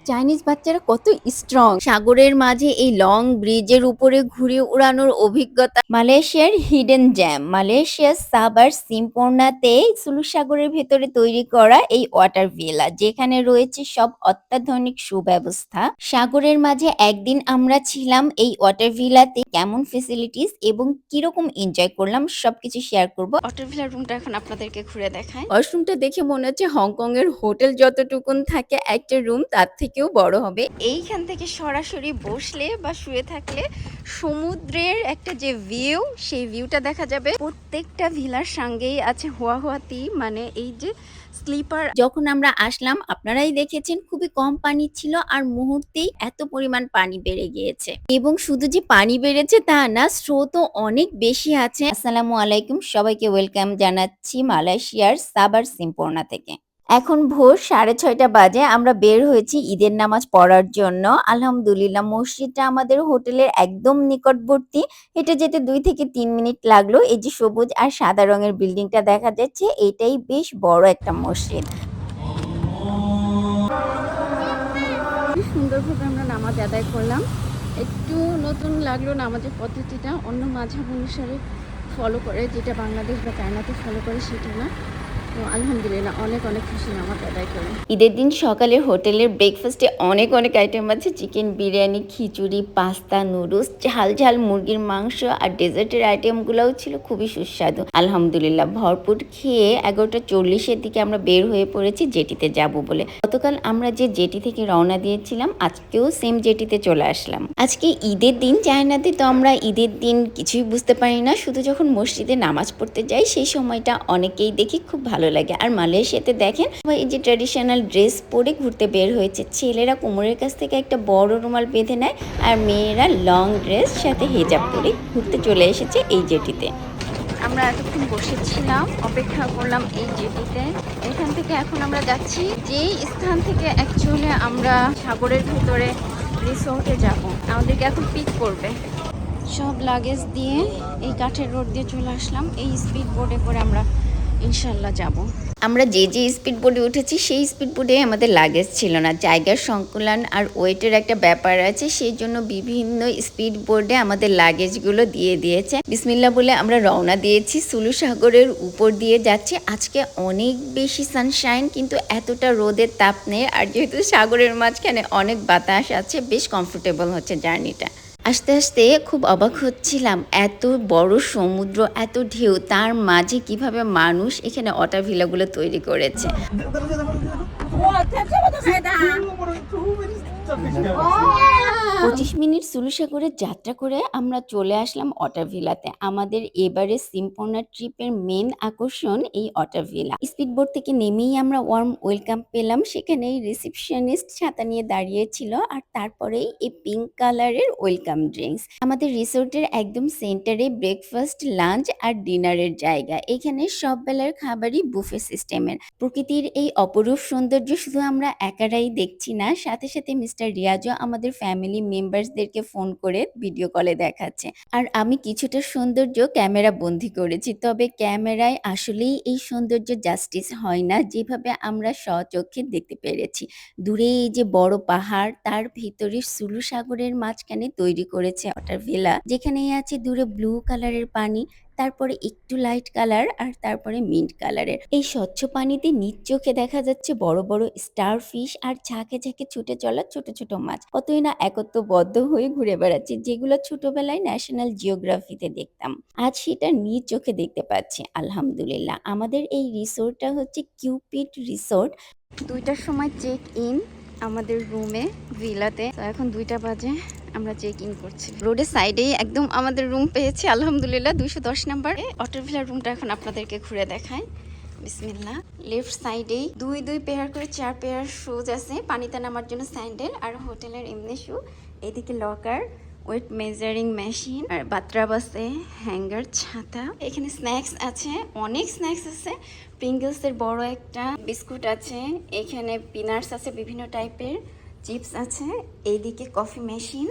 Chinese বাচ্চারা কত strong, সাগরের মাঝে এই লং ব্রিজের উপরে ঘুরে উড়ানোর অভিজ্ঞতা। মালয়েশিয়ার হিডেন জ্যাম, মালয়েশিয়ার সাবার সিম্পোর্নাতে সুলু সাগরের ভেতরে তৈরি করা এই ওয়াটার ভিলা, যেখানে রয়েছে সব অত্যাধুনিক সুব্যবস্থা। সাগরের মাঝে একদিন আমরা ছিলাম এই ওয়াটার ভিলাতে, কেমন ফেসিলিটিস এবং কিরকম এনজয় করলাম সবকিছু শেয়ার করব। ওয়াটার ভিলার রুমটা এখন আপনাদেরকে ঘুরে দেখাই। ওয়াশরুমটা দেখে মনে হচ্ছে হংকং এর হোটেল যতটুকুন থাকে একটা রুম তার থেকেও বড় হবে। এইখান থেকে সরাসরি বসলে বা শুয়ে থাকলে সমুদ্রের একটা যে ভিউ, সেই ভিউটা দেখা যাবে। প্রত্যেকটা ভিলার সঙ্গেই আছে হুয়াহুয়াতি, মানে এই যে স্লিপার। যখন আমরা আসলাম আপনারাই দেখেছেন খুবই কম পানি ছিল, আর মুহূর্তেই এত পরিমাণ পানি বেড়ে গিয়েছে। এবং শুধু যে পানি বেড়েছে তা না, স্রোতও অনেক বেশি আছে। আসসালামু আলাইকুম, সবাইকে ওয়েলকাম জানাচ্ছি মালয়েশিয়ার সাবার সিম্পোর্না থেকে। এখন ভোর 6:30 বাজে। আমরা বের হয়েছি ঈদের নামাজ পড়ার জন্য। আলহামদুলিল্লাহ, মসজিদটা আমাদের হোটেলের একদম নিকটবর্তী। হেঁটে যেতে 2 থেকে 3 মিনিট লাগলো। এই যে সবুজ আর সাদা রঙের বিল্ডিংটা দেখা যাচ্ছে, এটাই বেশ বড় একটা মসজিদ। কি সুন্দরভাবে আমরা নামাজ আদায় করলাম। একটু নতুন লাগলো নামাজের পদ্ধতিটা, অন্য মাঝাব অনুসারে ফলো করে, যেটা বাংলাদেশ বা চায়নাতে ফলো করে সেটা না। তো আলহামদুলিল্লাহ অনেক অনেক খুশি নামাজ আদায় করে। ঈদের দিন সকালে হোটেলের ব্রেকফাস্টে অনেক অনেক আইটেম আছে। চিকেন বিরিয়ানি, খিচুড়ি, পাস্তা, নুডলস, ঝাল ঝাল মুরগির মাংস, আর ডেজার্টের আইটেমগুলোও ছিল খুবই সুস্বাদু। আলহামদুলিল্লাহ ভরপুর খেয়ে 11:40-এর দিকে আমরা বের হয়ে পড়েছি জেটিতে যাব বলে। গতকাল আমরা যে জেটি থেকে রওনা দিয়েছিলাম, আজকেও সেম জেটিতে চলে আসলাম। আজকে ঈদের দিন। চায়নাতে তো আমরা ঈদের দিন কিছুই বুঝতে পারি না, শুধু যখন মসজিদে নামাজ পড়তে যাই সেই সময়টা অনেকেই দেখি খুব ভালো লাগে। আর মালয়েশিয়াতে দেখেন এই যে ট্র্যাডিশনাল ড্রেস পরে ঘুরতে বের হয়েছে। ছেলেরা কোমরের কাছ থেকে একটা বড় রুমাল বেঁধে নেয়, আর মেয়েরা লং ড্রেস সাথে হিজাব পরে ঘুরতে চলে এসেছে এই জেটিতে। আমরা এতক্ষণ বসেছিলাম, অপেক্ষা করলাম এই জেটিতে। এখান থেকে এখন আমরা যাচ্ছি যেই স্থান থেকে অ্যাকচুয়ালি আমরা সাগরের ভিতরে রিসোর্টে যাব। আমাদেরকে এখন পিক করবে। সব লাগেজ দিয়ে এই কাঠের রোড দিয়ে চলে আসলাম। এই স্পিড বোর্ডে করে আমরা ইনশাল্লাহ যাব। আমরা যে স্পিড বোর্ডে উঠেছি সেই স্পিড বোর্ডে আমাদের লাগেজ ছিল না। জায়গার সংকুলান আর ওয়েটের একটা ব্যাপার আছে, সেই জন্য বিভিন্ন স্পিড বোর্ডে আমাদের লাগেজগুলো দিয়ে দিয়েছে। বিসমিল্লাহ বলে আমরা রওনা দিয়েছি। সুলু সাগরের উপর দিয়ে যাচ্ছি। আজকে অনেক বেশি সানশাইন, কিন্তু এতটা রোদের তাপ নেই। আর যেহেতু সাগরের মাঝখানে অনেক বাতাস আছে, বেশ কমফোর্টেবল হচ্ছে জার্নিটা। আস্তে আস্তে খুব অবাক হচ্ছিলাম, এত বড় সমুদ্র, এত ঢেউ, তার মাঝে কিভাবে মানুষ এখানে ওয়াটার ভিলাগুলো তৈরি করেছে। 25 মিনিট সুলু সাগরে যাত্রা করে আমরা চলে আসলাম ওয়াটার ভিলাতে। আমাদের এবারে সিম্পোর্না ট্রিপের মেন আকর্ষণ এই ওয়াটার ভিলা। স্পিডবোট থেকে নেমেই আমরা ওয়ার্ম ওয়েলকাম পেলাম। সেখানেই রিসেপশনিস্ট ছাতা নিয়ে দাঁড়িয়েছিল, আর তারপরেই এই পিঙ্ক কালারের ওয়েলকাম ড্রিঙ্কস। আমাদের রিসোর্টের একদম সেন্টারে ব্রেকফাস্ট, লাঞ্চ আর ডিনারের জায়গা। এখানে সব বেলার খাবারই বুফে সিস্টেমের। প্রকৃতির এই অপরূপ সৌন্দর্য শুধু আমরা একারাই দেখছি না, সাথে সাথে মিস্টার রিয়াজও আমাদের ফ্যামিলি মেম্বার্সদেরকে ফোন করে ভিডিও কলে দেখাচ্ছে। আর আমি কিছুটা সৌন্দর্য ক্যামেরা বন্দি করেছি, তবে ক্যামেরায় আসলেই এই সৌন্দর্য জাস্টিস হয় না যেভাবে আমরা স্বচক্ষে দেখতে পেরেছি। দূরে এই যে বড় পাহাড়, তার ভিতরে সুলু সাগরের মাঝখানে তৈরি করেছে ওয়াটার ভিলা, যেখানে আছে দূরে ব্লু কালারের পানি, তারপরে একটু লাইট কালার, আর তারপরে মিন্ট কালারের। এই স্বচ্ছ পানিতে নিজ চোখে দেখা যাচ্ছে বড় বড় স্টার ফিশ, আর ঝাঁকে ঝাঁকে ছুটে চলা ছোট ছোট মাছ। কতই না একত্ববদ্ধ হয়ে ঘুরে বেড়াচ্ছে, যেগুলো ছোটবেলায় ন্যাশনাল জিওগ্রাফিতে দেখতাম, আজ সেটা নিজ চোখে দেখতে পাচ্ছি। আলহামদুলিল্লাহ। আমাদের এই রিসোর্টটা হচ্ছে কিউপিড রিসোর্ট। 2টার সময় চেক ইন আমাদের রুমে, ভিলাতে। তো এখন 2টা বাজে, আমরা চেক ইন করছি। রোডের সাইডেই একদম আমাদের রুম পেয়েছি আলহামদুলিল্লাহ। 210 নাম্বার ওয়াটার ভিলার রুমটা এখন আপনাদেরকে ঘুরে দেখাই। বিসমিল্লাহ। লেফট সাইডেই দুই পেয়ার করে 4 পেয়ার শুজ আছে, পানিতে নামার জন্য স্যান্ডেল, আর হোটেলের এমনি শু। এদিকে লকার, ওয়েট মেজারিং মেশিন, আর বাথটাব আছে, হ্যাঙ্গার, ছাতা। এখানে স্ন্যাক্স আছে, অনেক স্ন্যাক্স আছে। প্রিঙ্গলসের বড় একটা বিস্কুট আছে, এখানে পিনাটস আছে বিভিন্ন টাইপের, চিপস আছে। এইদিকে কফি মেশিন,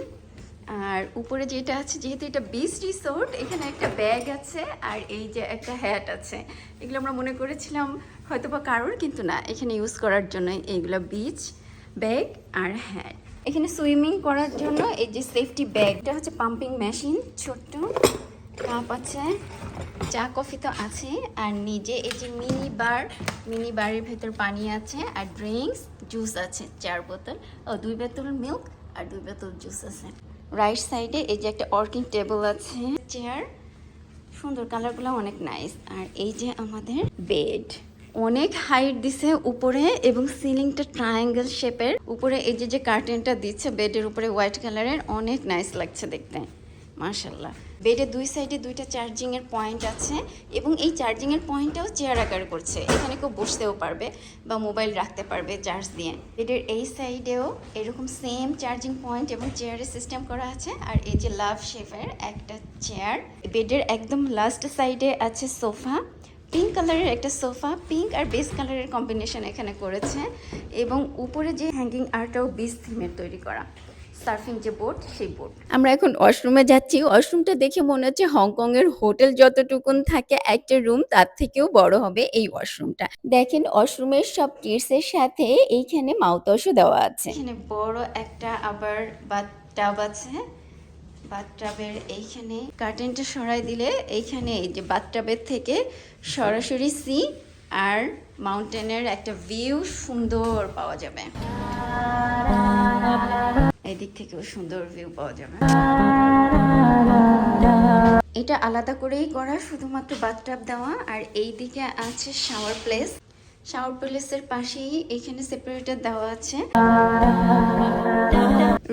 আর উপরে যেটা আছে, যেহেতু এটা বিচ রিসোর্ট, এখানে একটা ব্যাগ আছে আর এই যে একটা হ্যাট আছে। এগুলো আমরা মনে করেছিলাম হয়তো বা কারোর, কিন্তু না, এখানে ইউজ করার জন্য এইগুলো বিচ ব্যাগ আর হ্যাট। এখানে সুইমিং করার জন্য এই যে সেফটি ব্যাগটা হচ্ছে পাম্পিং মেশিন, ছোট্ট কাপ আছে, চা কফি তো আছে, আর নিজে এই যে মিনি বারের ভেতর পানি আছে, আর ড্রিঙ্কস জুস আছে 4 বোতল, 2 বোতল মিল্ক আর 2 বোতল জুস আছে। রাইট সাইডে এই যে একটা ওয়ার্কিং টেবিল আছে, চেয়ার, সুন্দর, কালারগুলো অনেক নাইস। আর এই যে আমাদের বেড, অনেক হাইট দিছে উপরে এবং সিলিংটা ট্রায়াঙ্গেল শেপের। উপরে এই যে কার্টেনটা দিচ্ছে বেডের উপরে হোয়াইট কালারের, অনেক নাইস লাগছে দেখতে, মাশাআল্লাহ। বেডের 2 সাইডে 2টা চার্জিং এর পয়েন্ট আছে এবং এই চার্জিং এর পয়েন্টটাও চেয়ার আকার করছে, এখানে কেউ বসতেও পারবে বা মোবাইল রাখতে পারবে চার্জ দিয়ে। বেডের এই সাইডেও এরকম সেম চার্জিং পয়েন্ট এবং চেয়ারের সিস্টেম করা আছে। আর এই যে লাভ শেপের একটা চেয়ার। বেডের একদম লাস্ট সাইডে আছে সোফা, পিঙ্ক কালারের একটা সোফা, পিঙ্ক আর বেস কালারের কম্বিনেশন এখানে করেছে। এবং উপরে যে হ্যাঙ্গিং আর্টটাও বিচ থিমের তৈরি করা, সার্ফিং যে বোর্ড, সেই বোর্ড। আমরা এখন ওয়াশরুমে যাচ্ছি। ওয়াশরুমটা দেখে মনে হচ্ছে হংকং এর হোটেল যতটুকুন থাকে একটা রুম, তার থেকেও বড় হবে এই ওয়াশরুমটা। দেখেন ওয়াশরুমের সব কিটস এর সাথে এইখানে মাউথওয়াশও দেওয়া আছে। এখানে বড় একটা আবার বাথটাব আছে। বাথটাবের এইখানে কার্টেনটা সরাই দিলে এইখানে এই যে বাথটাবের থেকে সরাসরি সি আর মাউন্টেনের একটা ভিউ সুন্দর পাওয়া যাবে। এদিক থেকেও সুন্দর ভিউ পাওয়া যাবে। এটা আলাদা করেই করা, শুধুমাত্র বাথটাব দেওয়া। আর এই দিকে আছে শাওয়ার প্লেস, শাওয়ার প্লেসের পাশেই এখানে সেপারেটর দেওয়া আছে।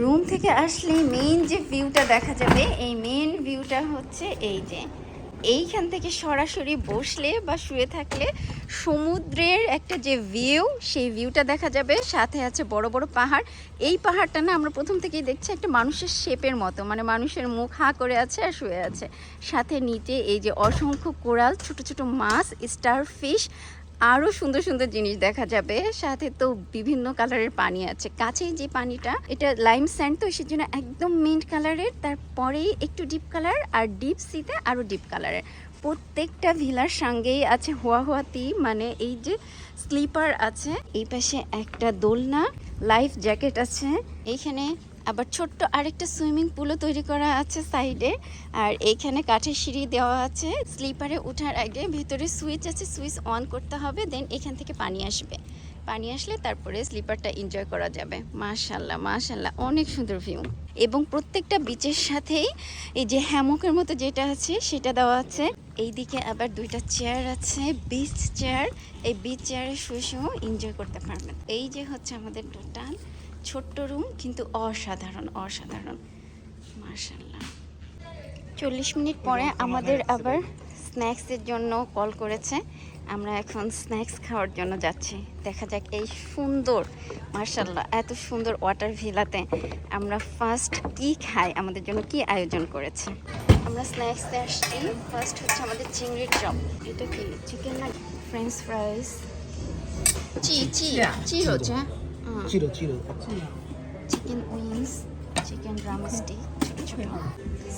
রুম থেকে আসলে মেইন যে ভিউটা দেখা যাবে, এই মেইন ভিউটা হচ্ছে এই যে এইখান থেকে সরাসরি বসলে বা শুয়ে থাকলে সমুদ্রের একটা যে ভিউ, সেই ভিউটা দেখা যাবে। সাথে আছে বড় বড় পাহাড়। এই পাহাড়টা না আমরা প্রথম থেকেই দেখছি একটা মানুষের শেপের মতো, মানে মানুষের মুখ হা করে আছে আর শুয়ে আছে। সাথে নিচে এই যে অসংখ্য কোরাল, ছোট ছোট মাছ, স্টার ফিশ, আরও সুন্দর সুন্দর জিনিস দেখা যাবে। সাথে তো বিভিন্ন কালারের পানি আছে। কাছেই যে পানিটা, এটা লাইম স্যান্ড, তো সেজন্য একদম মিন্ট কালারের, তারপরেই একটু ডিপ কালার, আর ডিপ সিতে আরও ডিপ কালারের। প্রত্যেকটা ভিলার সঙ্গেই আছে হুয়াহুয়াতি, মানে এই যে স্লিপার আছে। এই পাশে একটা দোলনা, লাইফ জ্যাকেট আছে। এইখানে আবার ছোট্ট আরেকটা সুইমিং পুলও তৈরি করা আছে সাইডে। আর এইখানে কাঠের সিঁড়ি দেওয়া আছে। স্লিপারে ওঠার আগে ভেতরে সুইচ আছে, সুইচ অন করতে হবে, দেন এখান থেকে পানি আসবে। পানি আসলে তারপরে স্লিপারটা এনজয় করা যাবে। মাশাআল্লাহ মাশাআল্লাহ, অনেক সুন্দর ভিউ। এবং প্রত্যেকটা বিচের সাথেই এই যে হ্যামকের মতো যেটা আছে সেটা দেওয়া আছে। এইদিকে আবার 2টা চেয়ার আছে, বিচ চেয়ার। এই বিচ চেয়ারে শুয়ে শুয়েও এনজয় করতে পারবেন। এই যে হচ্ছে আমাদের টোটাল ছোট্ট রুম, কিন্তু অসাধারণ অসাধারণ, মাশাআল্লাহ। 40 মিনিট পরে আমাদের আবার স্ন্যাক্সের জন্য কল করেছে। আমরা এখন স্ন্যাক্স খাওয়ার জন্য যাচ্ছি। দেখা যাক এই সুন্দর, মাশাআল্লাহ, এত সুন্দর ওয়াটার ভিলাতে আমরা ফার্স্ট কি খাই, আমাদের জন্য কি আয়োজন করেছে। আমরা স্ন্যাক্সে আসছি। ফার্স্ট হচ্ছে আমাদের চিংড়ির চপ। এটা কি চিকেন না ফ্রেঞ্চ ফ্রাইস? চি হচ্ছে চিকেন উইংস, চিকেন ড্রামস্টিক, ছোটো ছোটো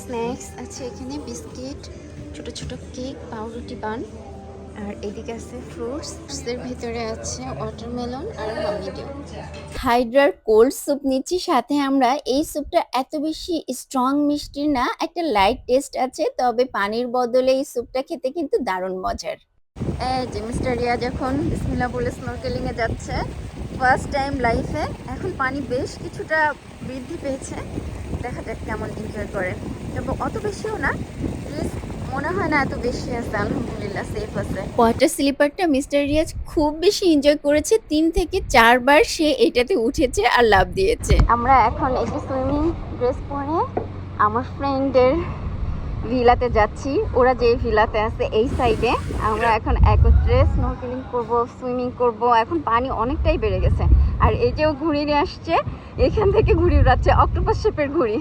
স্ন্যাক্স আছে এখানে, বিস্কিট, ছোট ছোট কেক, পাউরুটি বান। আর এদিকে আছে ফ্রুটসের ভিতরে আছে ওয়াটারমেলন আর হামিডিউ। হাইড্রার কোল্ড স্যুপ নিচ্ছি সাথে আমরা। এই স্যুপটা এত বেশি স্ট্রং মিষ্টি না, একটা লাইট টেস্ট আছে, তবে পানির বদলে এই স্যুপটা খেতে কিন্তু দারুণ মজার। এই যে মিস্টার রিয়াজ এখন বিসমিল্লাহ বলে স্নরকেলিং এ যাচ্ছে, ফার্স্ট টাইম লাইফে। এখন পানি বেশ কিছুটা বৃদ্ধি পেয়েছে, দেখা যাক কেমন এনজয় করে। এবং অত বেশিও না, মনে হয় না এত বেশি আছে, আলহামদুলিল্লাহ সেফ আছে। ওয়াটার স্লিপারটা মিস্টার রিয়াজ খুব বেশি এনজয় করেছে, 3 থেকে 4 বার সে এটাতে উঠেছে আর লাফ দিয়েছে। আমরা এখন এই যে সুইমিং ড্রেস পরে আমার ফ্রেন্ডের ভিলাতে যাচ্ছি। ওরা যে ভিলাতে আছে এই সাইডে, আমরা এখন একত্রে স্নোরকেলিং করব, সুইমিং করব। এখন পানি অনেকটাই বেড়ে গেছে। আর এই যে ও ঘুড়ি নিয়ে আসছে, এখান থেকে ঘুড়ি উড়াচ্ছে, অক্টোপাস শেপের ঘুড়ি।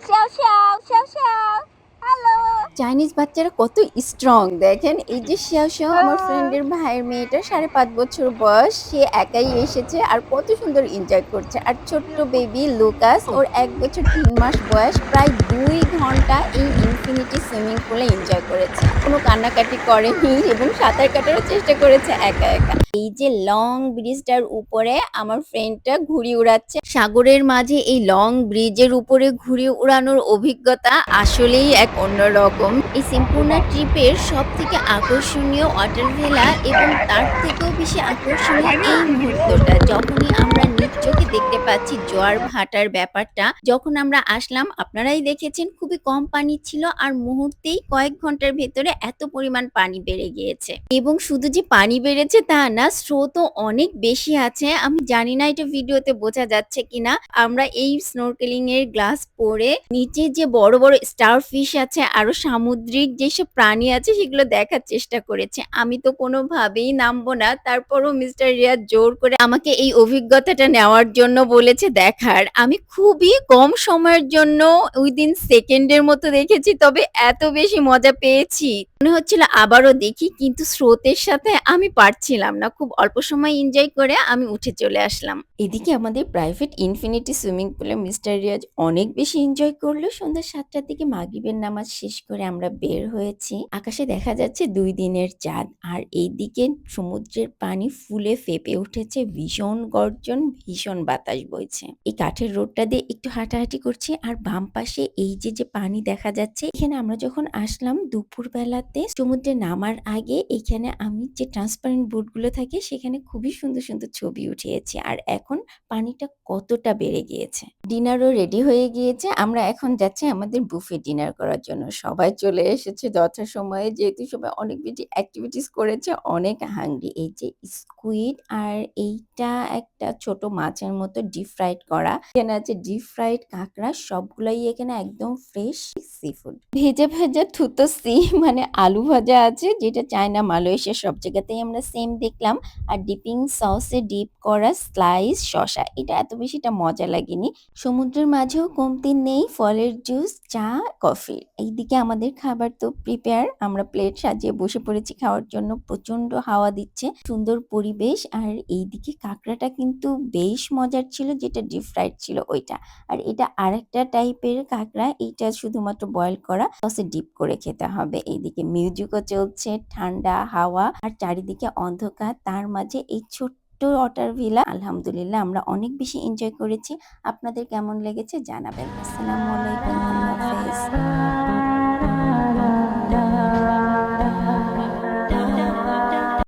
শ্যাও শ্যাও শ্যাও শ্যাও, হ্যালো। চাইনিজ বাচ্চারা কত স্ট্রং দেখেন। এই যে শিয়াও শিয়াও আমার ফ্রেন্ডের ভাইয়ের মেয়েটা ৫.৫ বছর বয়স, সে একাই এসেছে আর কত সুন্দর এনজয় করছে। আর ছোট্ট বেবি লুকাস, ওর ১ বছর ৩ মাস বয়স, প্রায় ২ ঘন্টা এই ইনফিনিটি সুইমিং পুলে এনজয় করেছে। কোনো কান্নাকাটি করেনি এবং সাঁতার কাটারও চেষ্টা করেছে একা একা। এই যে লং ব্রিজটার উপরে আমার ফ্রেন্ডটা ঘুড়ি উড়াচ্ছে। সাগরের মাঝে এই লং ব্রিজের উপরে ঘুড়ি উড়ানোর অভিজ্ঞতা আসলেই এক অন্যরকম। এই সম্পূর্ণ ট্রিপের সবথেকে আকর্ষণীয় ওয়াটার ভেলা এবং তার থেকেও বেশি আকর্ষণীয় এই মুহূর্তটা, যখনই আমরা নিজ চোখে দেখতে পাচ্ছি জোয়ার ভাটার ব্যাপারটা। যখন আমরা আসলাম আপনারাই দেখেছেন খুবই কম পানি ছিল আর মুহূর্তেই কয়েক ঘন্টার ভেতরে এত পরিমাণ পানি বেড়ে গিয়েছে। এবং শুধু যে পানি বেড়েছে তা না, স্রোতও অনেক বেশি আছে। আমি জানি না এটা ভিডিওতে বোঝা যাচ্ছে কিনা। আমরা এই স্নরকেলিং এর গ্লাস পরে নিচে যে বড় বড় স্টার ফিশ আছে, আরো সামুদ্রিক যেসব প্রাণী আছে সেগুলো দেখার চেষ্টা করেছি। আমি তো কোনোভাবেই নামবো না, তারপরও মিস্টার রিয়াদ জোর করে আমাকে এই অভিজ্ঞতাটা নেওয়ার জন্য বলেছে দেখার। আমি খুবই কম সময়ের জন্য উইদিন সেকেন্ডের মতো দেখেছি, তবে এত বেশি মজা পেয়েছি মনে হচ্ছিল আবারও দেখি, কিন্তু স্রোতের সাথে আমি পারছিলাম না। খুব অল্প সময় এনজয় করে আমি উঠে চলে আসলাম। এদিকে আমাদের প্রাইভেট ইনফিনিটি সুইমিং পুলে মিস্টার রিয়াজ অনেক বেশি এনজয় করলো। সন্ধ্যা ৭টার দিকে মাগরিবের নামাজ শেষ করে আমরা বের হয়েছি। আকাশে দেখা যাচ্ছে ২ দিনের চাঁদ, আর এইদিকে সমুদ্রের পানি ফুলে ফেপে উঠেছে। ভীষণ গর্জন, ভীষণ বাতাস বইছে। এই কাঠের রোডটা দিয়ে একটু হাঁটাহাঁটি করছি, আর বাম পাশে এই যে পানি দেখা যাচ্ছে, এখানে আমরা যখন আসলাম দুপুর বেলাতে সমুদ্রে নামার আগে এখানে আমি যে ট্রান্সপারেন্ট বোটগুলো থাকে সেখানে খুবই সুন্দর সুন্দর ছবি উঠিয়েছি। আর এখন পানিটা কতটা বেড়ে গিয়েছে। ডিনারও রেডি হয়ে গিয়েছে। আমরা এখন যাচ্ছি আমাদের বুফে ডিনার করার জন্য। সবাই চলে এসেছে যথাসময়ে, যেহেতু সবাই অনেক বেশি অ্যাক্টিভিটিস করেছে, অনেক হাংরি। এই যে স্কুইড আর এইটা একটা ছোট মাছের মতো ডিপ ফ্রাইড করা। এখানে আছে ডিপ ফ্রাইড কাঁকড়া, সবগুলাই এখানে একদম ফ্রেশ সি ফুড। ভেজা ভেজা থুতো সি মানে আলু ভাজা আছে, যেটা চায়না মালয়েশিয়া সব জায়গাতেই আমরা সেম দেখলাম। আর ডিপিং সসে ডিপ করা স্লাইস শসা, এটা এত বেশিটা মজা লাগেনি। সমুদ্রের মাঝেও কমতি নেই ফলের জুস, চা, কফি। এইদিকে আমাদের খাবার তো প্রিপেয়ার, আমরা প্লেট সাজিয়ে বসে পড়েছি খাওয়ার জন্য। প্রচন্ড হাওয়া দিচ্ছে, সুন্দর পরিবেশ। আর এইদিকে কাঁকড়াটা কিন্তু বেশ মজার ছিল, যেটা ডিপ ফ্রাইড ছিল ওইটা। আর এটা আরেকটা টাইপের কাঁকড়া, এইটা শুধুমাত্র বয়েল করা, সসে ডিপ করে খেতে হবে। এইদিকে মিউজিকও চলছে, ঠান্ডা হাওয়া আর চারিদিকে অন্ধকার, তার মাঝে এই ছোট্ট ওয়াটার ভিলা। আলহামদুলিল্লাহ আমরা অনেক বেশি এনজয় করেছি। আপনাদের কেমন লেগেছে জানাবেন। আসসালামু আলাইকুম, আল্লাহ হাফেজ।